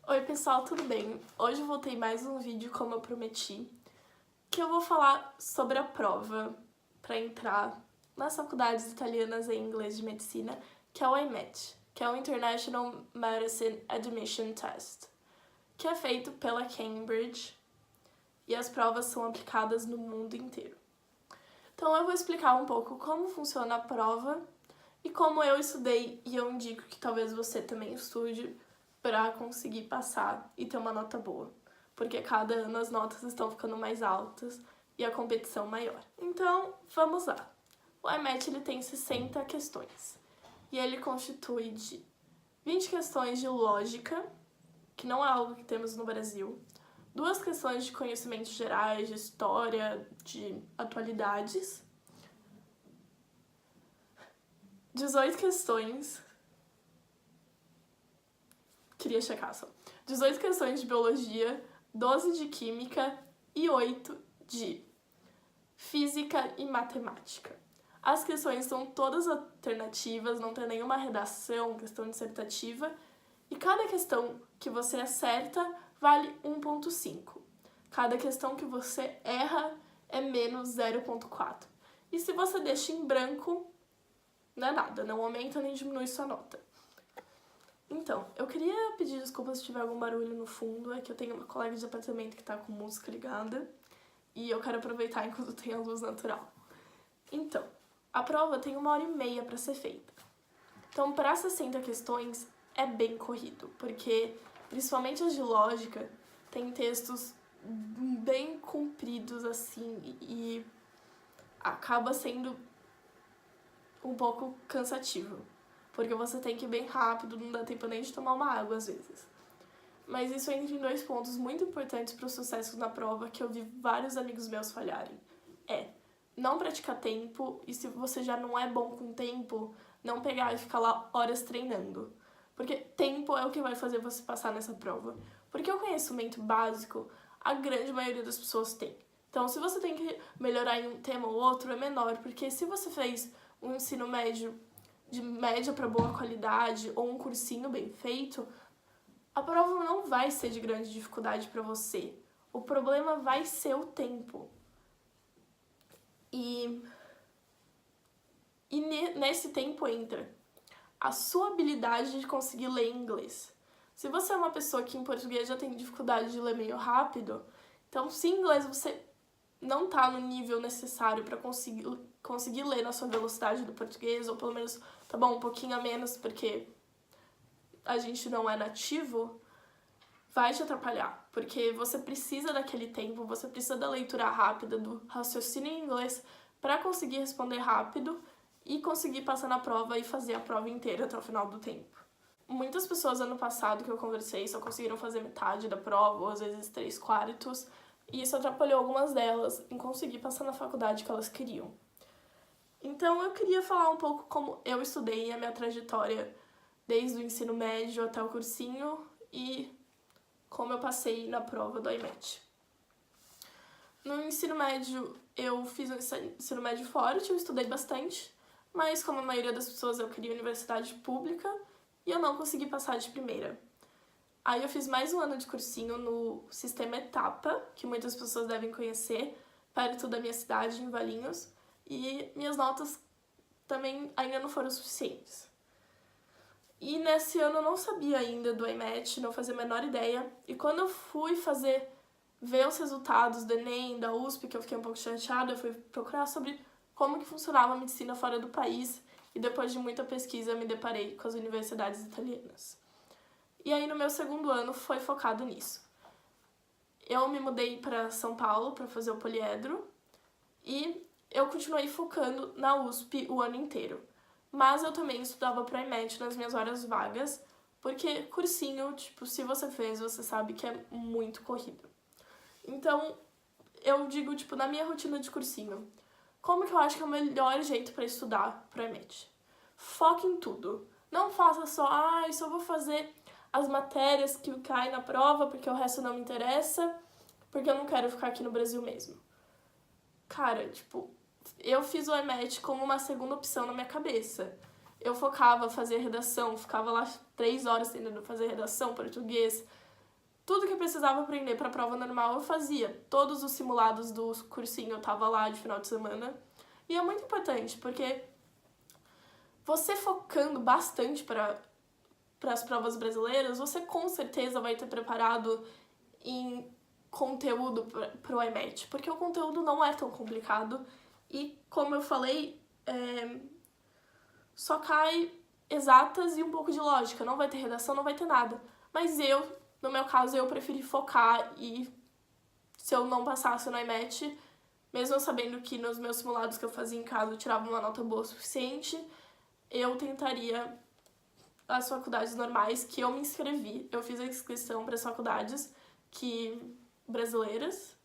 Oi pessoal, tudo bem? Hoje eu voltei mais um vídeo como eu prometi, que eu vou falar sobre a prova para entrar nas faculdades italianas em inglês de medicina, que é o IMET, que é o International Medicine Admission Test, que é feito pela Cambridge e as provas são aplicadas no mundo inteiro. Então eu vou explicar um pouco como funciona a prova e como eu estudei, e eu indico que talvez você também estude para conseguir passar e ter uma nota boa, porque cada ano as notas estão ficando mais altas e a competição maior. Então, vamos lá. O IMET ele tem 60 questões e ele constitui de 20 questões de lógica, que não é algo que temos no Brasil, 2 questões de conhecimentos gerais, de história, de atualidades, 18 questões. Queria checar só. 18 questões de biologia, 12 de química e 8 de física e matemática. As questões são todas alternativas, não tem nenhuma redação, questão dissertativa, e cada questão que você acerta vale 1,5. Cada questão que você erra é menos 0,4. E se você deixa em branco, não é nada, não aumenta nem diminui sua nota. Então, eu queria pedir desculpas se tiver algum barulho no fundo, é que eu tenho uma colega de apartamento que tá com música ligada e eu quero aproveitar enquanto tem a luz natural. Então, a prova tem 1h30 para ser feita. Então, para 60 questões é bem corrido, porque principalmente as de lógica tem textos bem compridos assim e acaba sendo um pouco cansativo. Porque você tem que ir bem rápido, não dá tempo nem de tomar uma água às vezes. Mas isso entra em 2 pontos muito importantes para o sucesso na prova que eu vi vários amigos meus falharem. É não praticar tempo e se você já não é bom com tempo, não pegar e ficar lá horas treinando. Porque tempo é o que vai fazer você passar nessa prova. Porque o conhecimento básico, a grande maioria das pessoas tem. Então, se você tem que melhorar em um tema ou outro, é menor. Porque se você fez um ensino médio de média para boa qualidade ou um cursinho bem feito, a prova não vai ser de grande dificuldade para você. O problema vai ser o tempo. E nesse tempo entra a sua habilidade de conseguir ler inglês. Se você é uma pessoa que em português já tem dificuldade de ler meio rápido, então se em inglês você não tá no nível necessário para conseguir ler na sua velocidade do português, ou pelo menos, tá bom, um pouquinho a menos, porque a gente não é nativo, vai te atrapalhar, porque você precisa daquele tempo, você precisa da leitura rápida, do raciocínio em inglês para conseguir responder rápido e conseguir passar na prova e fazer a prova inteira até o final do tempo. Muitas pessoas ano passado que eu conversei só conseguiram fazer metade da prova, ou às vezes 3/4, e isso atrapalhou algumas delas em conseguir passar na faculdade que elas queriam. Então eu queria falar um pouco como eu estudei a minha trajetória desde o ensino médio até o cursinho e como eu passei na prova do IMET. No ensino médio, eu fiz um ensino médio forte, eu estudei bastante, mas como a maioria das pessoas eu queria universidade pública e eu não consegui passar de primeira. Aí eu fiz mais um ano de cursinho no sistema Etapa, que muitas pessoas devem conhecer, perto da minha cidade, em Valinhos, e minhas notas também ainda não foram suficientes. E nesse ano eu não sabia ainda do IMET, não fazia a menor ideia, e quando eu fui ver os resultados do Enem, da USP, que eu fiquei um pouco chateada, eu fui procurar sobre como que funcionava a medicina fora do país, e depois de muita pesquisa me deparei com as universidades italianas. E aí no meu segundo ano foi focado nisso. Eu me mudei para São Paulo para fazer o poliedro e eu continuei focando na USP o ano inteiro. Mas eu também estudava para IMET nas minhas horas vagas, porque cursinho, tipo, se você fez, você sabe que é muito corrido. Então, eu digo, tipo, na minha rotina de cursinho, como que eu acho que é o melhor jeito para estudar para IMET? Foque em tudo. Não faça só vou fazer as matérias que caem na prova, porque o resto não me interessa, porque eu não quero ficar aqui no Brasil mesmo. Cara, tipo, eu fiz o IMET como uma segunda opção na minha cabeça. Eu focava fazer redação, ficava lá 3 horas tentando fazer redação, português, tudo que eu precisava aprender para a prova normal eu fazia. Todos os simulados do cursinho eu tava lá de final de semana. E é muito importante, porque você focando bastante para as provas brasileiras, você com certeza vai ter preparado em conteúdo para o IMET, porque o conteúdo não é tão complicado e, como eu falei, só cai exatas e um pouco de lógica, não vai ter redação, não vai ter nada. Mas no meu caso, eu preferi focar e se eu não passasse no IMET, mesmo eu sabendo que nos meus simulados que eu fazia em casa eu tirava uma nota boa o suficiente, eu tentaria as faculdades normais que eu me inscrevi. Eu fiz a inscrição para as faculdades brasileiras,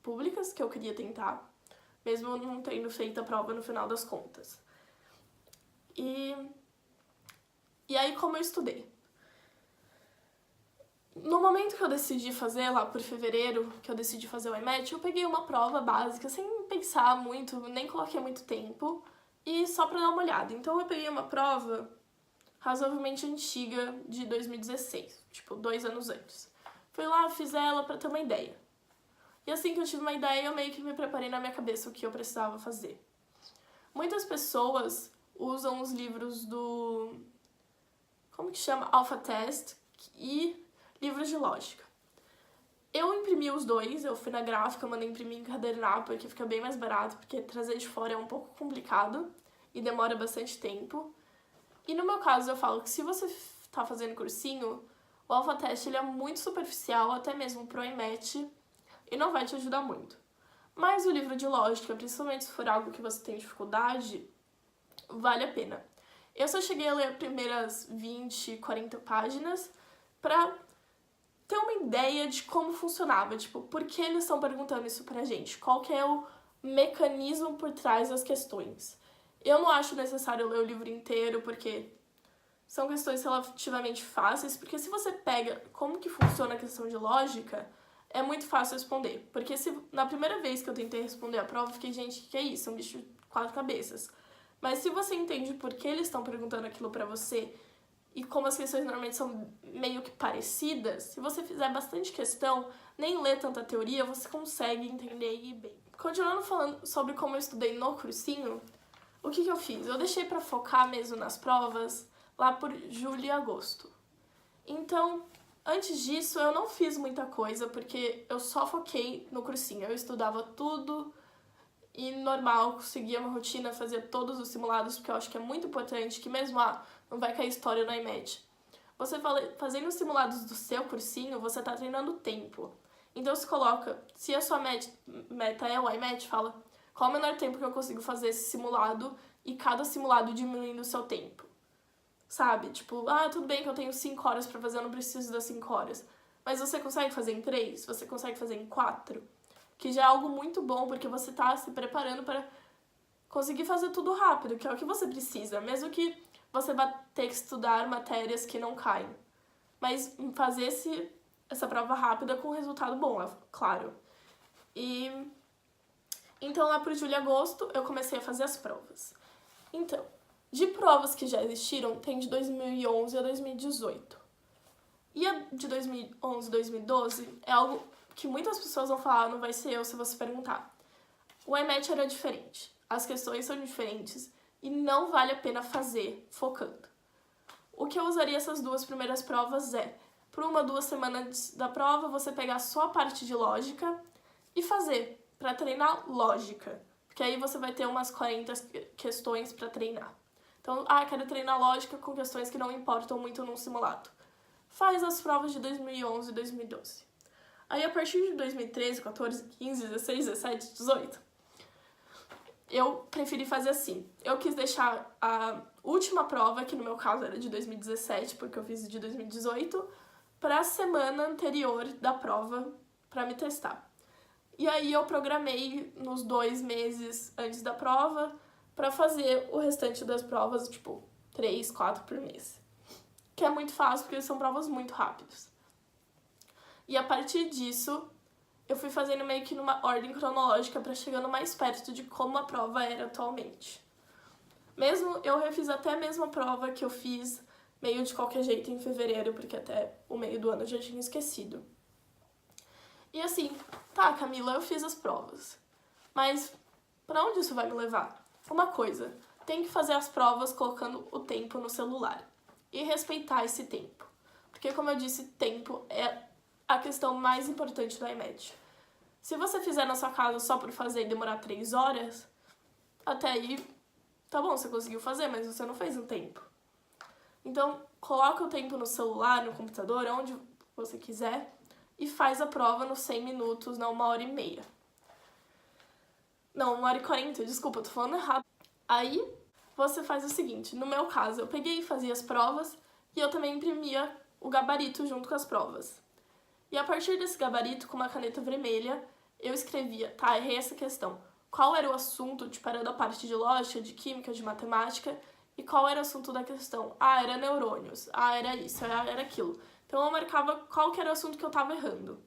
públicas, que eu queria tentar, mesmo não tendo feito a prova no final das contas. E aí, como eu estudei? No momento que eu decidi fazer, lá por fevereiro, que eu decidi fazer o IMET, eu peguei uma prova básica, sem pensar muito, nem coloquei muito tempo, e só pra dar uma olhada. Então eu peguei uma prova razoavelmente antiga, de 2016, tipo, 2 anos antes. Fui lá, fiz ela pra ter uma ideia. E assim que eu tive uma ideia, eu meio que me preparei na minha cabeça o que eu precisava fazer. Muitas pessoas usam os livros do... como que chama? Alpha Test e livros de lógica. Eu imprimi os dois, eu fui na gráfica, mandei imprimir em encadernar, porque fica bem mais barato, porque trazer de fora é um pouco complicado e demora bastante tempo. E no meu caso, eu falo que se você tá fazendo cursinho, o Alpha Test ele é muito superficial, até mesmo pro IMET, e não vai te ajudar muito. Mas o livro de lógica, principalmente se for algo que você tem dificuldade, vale a pena. Eu só cheguei a ler as primeiras 20, 40 páginas pra ter uma ideia de como funcionava, tipo, por que eles estão perguntando isso pra gente, qual que é o mecanismo por trás das questões. Eu não acho necessário ler o livro inteiro, porque são questões relativamente fáceis, porque se você pega como que funciona a questão de lógica, é muito fácil responder. Porque na primeira vez que eu tentei responder a prova, eu fiquei, gente, o que é isso? É um bicho de 4 cabeças. Mas se você entende por que eles estão perguntando aquilo pra você, e como as questões normalmente são meio que parecidas, se você fizer bastante questão, nem ler tanta teoria, você consegue entender e ir bem. Continuando falando sobre como eu estudei no cursinho, o que eu fiz? Eu deixei pra focar mesmo nas provas lá por julho e agosto. Então, antes disso, eu não fiz muita coisa, porque eu só foquei no cursinho. Eu estudava tudo e normal, conseguia uma rotina, fazia todos os simulados, porque eu acho que é muito importante que mesmo, não vai cair história no IMET. Você fazendo os simulados do seu cursinho, você tá treinando o tempo. Então se coloca, se a sua meta é o IMET, fala qual o menor tempo que eu consigo fazer esse simulado e cada simulado diminuindo o seu tempo. Sabe? Tipo, tudo bem que eu tenho 5 horas pra fazer, eu não preciso das 5 horas. Mas você consegue fazer em 3? Você consegue fazer em 4? Que já é algo muito bom, porque você tá se preparando para conseguir fazer tudo rápido, que é o que você precisa, mesmo que você vá ter que estudar matérias que não caem. Mas fazer essa prova rápida com resultado bom, é claro. E então lá pro julho e agosto eu comecei a fazer as provas. Então, de provas que já existiram, tem de 2011 a 2018. E a de 2011 e 2012 é algo que muitas pessoas vão falar, não vai ser eu se você perguntar. O IMET era diferente, as questões são diferentes e não vale a pena fazer focando. O que eu usaria essas 2 primeiras provas é, por 1 ou 2 semanas da prova, você pegar só a parte de lógica e fazer, para treinar lógica. Porque aí você vai ter umas 40 questões para treinar. Então, quero treinar lógica com questões que não importam muito num simulado. Faz as provas de 2011 e 2012. Aí, a partir de 2013, 14, 15, 16, 17, 18, eu preferi fazer assim. Eu quis deixar a última prova, que no meu caso era de 2017, porque eu fiz de 2018, para a semana anterior da prova, para me testar. E aí eu programei nos 2 meses antes da prova para fazer o restante das provas, tipo, 3, 4 por mês. Que é muito fácil, porque são provas muito rápidas. E a partir disso, eu fui fazendo meio que numa ordem cronológica para chegando mais perto de como a prova era atualmente. Eu refiz até a mesma prova que eu fiz meio de qualquer jeito em fevereiro, porque até o meio do ano eu já tinha esquecido. E assim, tá, Camila, eu fiz as provas. Mas pra onde isso vai me levar? Uma coisa, tem que fazer as provas colocando o tempo no celular. E respeitar esse tempo. Porque, como eu disse, tempo é a questão mais importante do IMET. Se você fizer na sua casa só por fazer e demorar 3 horas, até aí, tá bom, você conseguiu fazer, mas você não fez no tempo. Então, coloca o tempo no celular, no computador, onde você quiser, e faz a prova nos 100 minutos, não 1h30. Não, 1h40, desculpa, tô falando errado. Aí, você faz o seguinte, no meu caso, eu peguei e fazia as provas, e eu também imprimia o gabarito junto com as provas. E a partir desse gabarito, com uma caneta vermelha, eu escrevia, tá, errei essa questão. Qual era o assunto, tipo, era da parte de lógica, de química, de matemática, e qual era o assunto da questão? Ah, era neurônios. Ah, era isso, era aquilo. Então eu marcava qual que era o assunto que eu tava errando.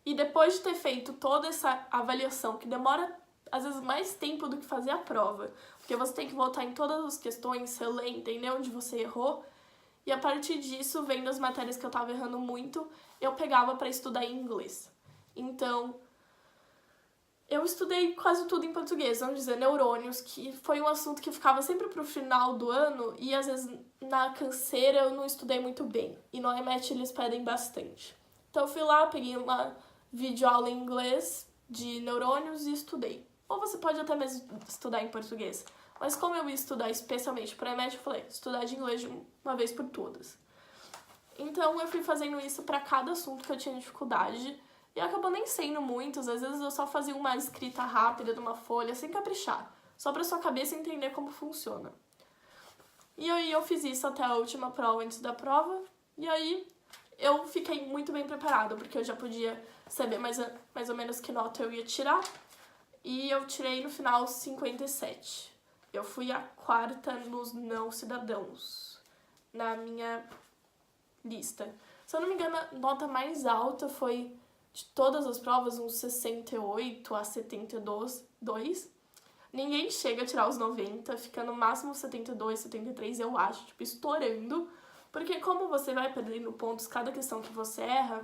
E depois de ter feito toda essa avaliação, que demora às vezes mais tempo do que fazer a prova, porque você tem que voltar em todas as questões, reler, entender onde você errou, e a partir disso, vendo as matérias que eu tava errando muito, eu pegava para estudar em inglês. Então, eu estudei quase tudo em português, vamos dizer, neurônios, que foi um assunto que ficava sempre pro final do ano e às vezes na canseira eu não estudei muito bem. E no IMET eles pedem bastante. Então eu fui lá, peguei uma videoaula em inglês de neurônios e estudei. Ou você pode até mesmo estudar em português. Mas como eu ia estudar especialmente para IMET, eu falei, estudar de inglês de uma vez por todas. Então eu fui fazendo isso para cada assunto que eu tinha dificuldade. E acabou nem sendo muitos, às vezes eu só fazia uma escrita rápida de uma folha, sem caprichar. Só pra sua cabeça entender como funciona. E aí eu fiz isso até a última prova antes da prova. E aí eu fiquei muito bem preparada, porque eu já podia saber mais ou menos que nota eu ia tirar. E eu tirei no final 57. Eu fui a 4ª nos não cidadãos, na minha lista. Se eu não me engano, a nota mais alta foi de todas as provas, uns 68 a 72. Ninguém chega a tirar os 90, fica no máximo 72, 73, eu acho, tipo, estourando. Porque como você vai perdendo pontos cada questão que você erra,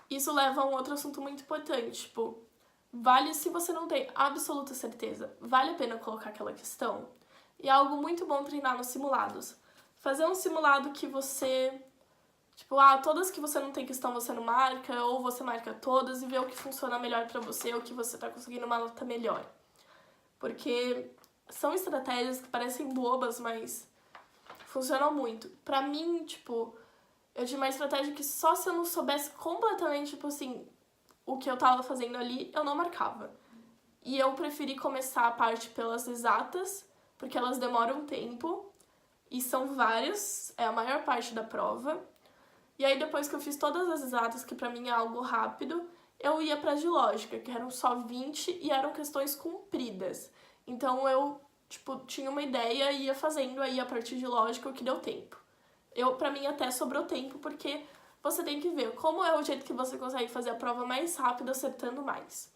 isso leva a um outro assunto muito importante, tipo, vale, se você não tem absoluta certeza, vale a pena colocar aquela questão? E é algo muito bom treinar nos simulados. Fazer um simulado que você... Tipo, todas que você não tem questão você não marca, ou você marca todas e vê o que funciona melhor pra você, ou que você tá conseguindo uma nota melhor. Porque são estratégias que parecem bobas, mas funcionam muito. Pra mim, tipo, eu tinha uma estratégia que só se eu não soubesse completamente, tipo assim, o que eu tava fazendo ali, eu não marcava. E eu preferi começar a parte pelas exatas, porque elas demoram tempo, e são várias, é a maior parte da prova. E aí depois que eu fiz todas as exatas, que pra mim é algo rápido, eu ia para de lógica, que eram só 20 e eram questões compridas. Então eu, tipo, tinha uma ideia e ia fazendo aí a partir de lógica o que deu tempo. Pra mim até sobrou tempo, porque você tem que ver como é o jeito que você consegue fazer a prova mais rápido, acertando mais.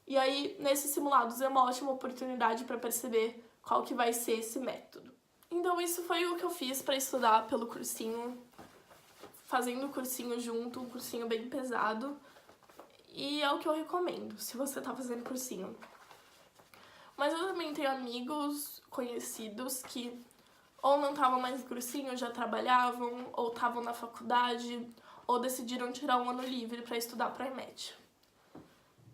E aí, nesses simulados é uma ótima oportunidade para perceber qual que vai ser esse método. Então isso foi o que eu fiz para estudar pelo cursinho, fazendo o cursinho junto, um cursinho bem pesado. E é o que eu recomendo, se você tá fazendo cursinho. Mas eu também tenho amigos conhecidos que ou não estavam mais no cursinho, já trabalhavam, ou estavam na faculdade, ou decidiram tirar um ano livre pra estudar pra IMET.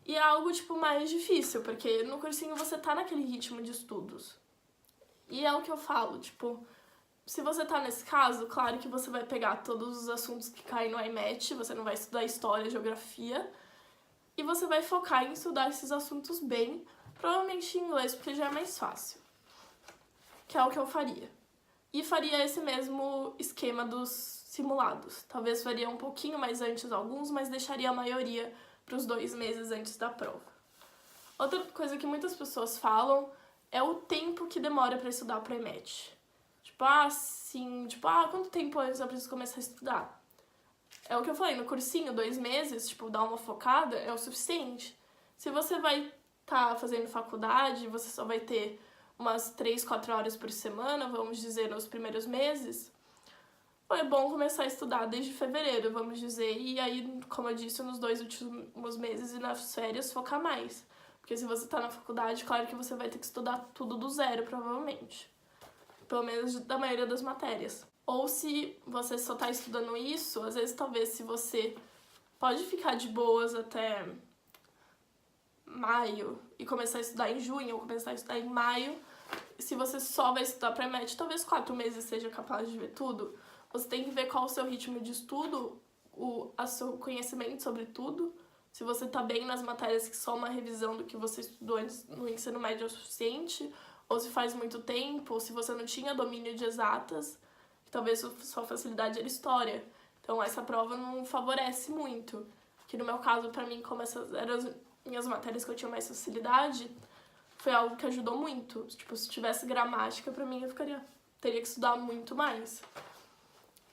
E é algo, tipo, mais difícil, porque no cursinho você tá naquele ritmo de estudos. E é o que eu falo, tipo, se você tá nesse caso, claro que você vai pegar todos os assuntos que caem no IMET, você não vai estudar história, geografia, e você vai focar em estudar esses assuntos bem, provavelmente em inglês, porque já é mais fácil. Que é o que eu faria. E faria esse mesmo esquema dos simulados. Talvez faria um pouquinho mais antes alguns, mas deixaria a maioria para os 2 meses antes da prova. Outra coisa que muitas pessoas falam é o tempo que demora para estudar para o IMET. Quanto tempo antes eu preciso começar a estudar? É o que eu falei, no cursinho, 2 meses, tipo, dar uma focada é o suficiente. Se você vai estar fazendo faculdade, você só vai ter umas 3, 4 horas por semana, vamos dizer, nos primeiros meses, é bom começar a estudar desde fevereiro, vamos dizer, e aí, como eu disse, nos 2 últimos meses e nas férias focar mais. Porque se você tá na faculdade, claro que você vai ter que estudar tudo do zero, provavelmente. Pelo menos da maioria das matérias. Ou se você só tá estudando isso, às vezes talvez se você pode ficar de boas até maio e começar a estudar em junho ou começar a estudar em maio, se você só vai estudar pra MET, talvez 4 meses seja capaz de ver tudo. Você tem que ver qual o seu ritmo de estudo, o seu conhecimento sobre tudo, se você tá bem nas matérias que só uma revisão do que você estudou antes no ensino médio é o suficiente, ou se faz muito tempo, ou se você não tinha domínio de exatas, que talvez sua facilidade era história. Então essa prova não favorece muito. Que no meu caso, pra mim, como essas eram as minhas matérias que eu tinha mais facilidade, foi algo que ajudou muito. Tipo, se tivesse gramática, pra mim, teria que estudar muito mais.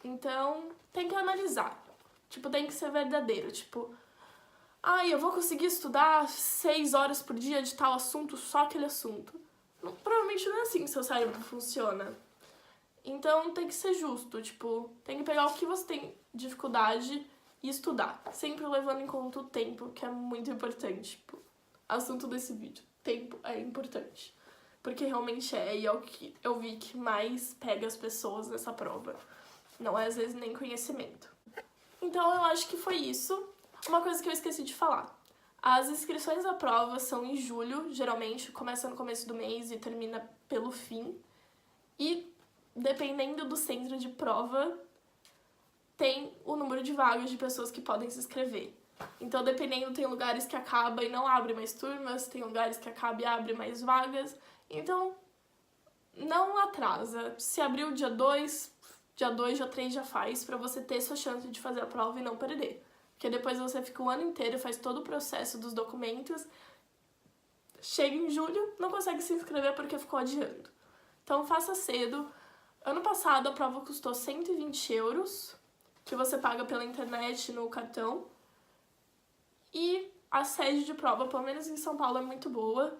Então, tem que analisar. Tipo, tem que ser verdadeiro. Tipo, eu vou conseguir estudar 6 horas por dia de tal assunto, só aquele assunto. Provavelmente não é assim que seu cérebro funciona. Então, tem que ser justo. Tipo, tem que pegar o que você tem dificuldade e estudar. Sempre levando em conta o tempo, que é muito importante. Tipo, assunto desse vídeo. Tempo é importante. Porque realmente e é o que eu vi que mais pega as pessoas nessa prova. Não é, às vezes, nem conhecimento. Então, eu acho que foi isso. Uma coisa que eu esqueci de falar. As inscrições à prova são em julho, geralmente, começa no começo do mês e termina pelo fim. E, dependendo do centro de prova, tem o número de vagas de pessoas que podem se inscrever. Então, dependendo, tem lugares que acaba e não abre mais turmas, tem lugares que acaba e abre mais vagas. Então, não atrasa. Se abrir o dia 2, dia 3 já faz, pra você ter sua chance de fazer a prova e não perder. Porque depois você fica o ano inteiro, faz todo o processo dos documentos, chega em julho, não consegue se inscrever porque ficou adiando. Então, faça cedo. Ano passado, a prova custou 120 €, que você paga pela internet no cartão. E a sede de prova, pelo menos em São Paulo, é muito boa,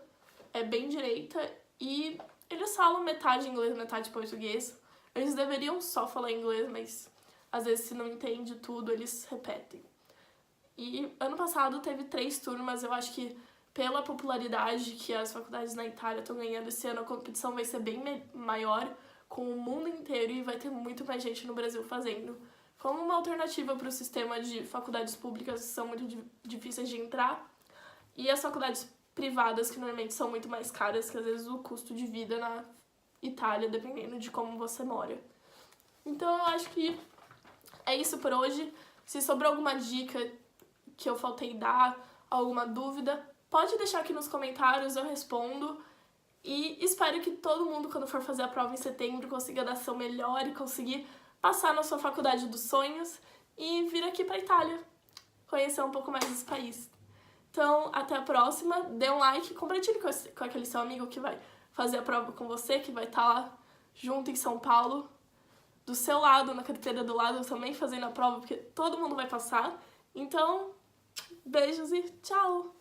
é bem direita, e eles falam metade inglês, metade português. Eles deveriam só falar inglês, mas às vezes se não entende tudo, eles repetem. E ano passado teve 3 turmas, eu acho que pela popularidade que as faculdades na Itália estão ganhando esse ano, a competição vai ser bem maior com o mundo inteiro e vai ter muito mais gente no Brasil fazendo. Como uma alternativa para o sistema de faculdades públicas que são muito difíceis de entrar, e as faculdades privadas que normalmente são muito mais caras, que às vezes o custo de vida na Itália, dependendo de como você mora. Então eu acho que é isso por hoje. Se sobrou alguma dica que eu faltei dar, alguma dúvida, pode deixar aqui nos comentários, eu respondo. E espero que todo mundo, quando for fazer a prova em setembro, consiga dar seu melhor e conseguir passar na sua faculdade dos sonhos e vir aqui pra Itália, conhecer um pouco mais desse país. Então, até a próxima, dê um like, compartilhe com aquele seu amigo que vai fazer a prova com você, que vai estar lá junto em São Paulo, do seu lado, na carteira do lado, também fazendo a prova, porque todo mundo vai passar. Então, beijos e tchau!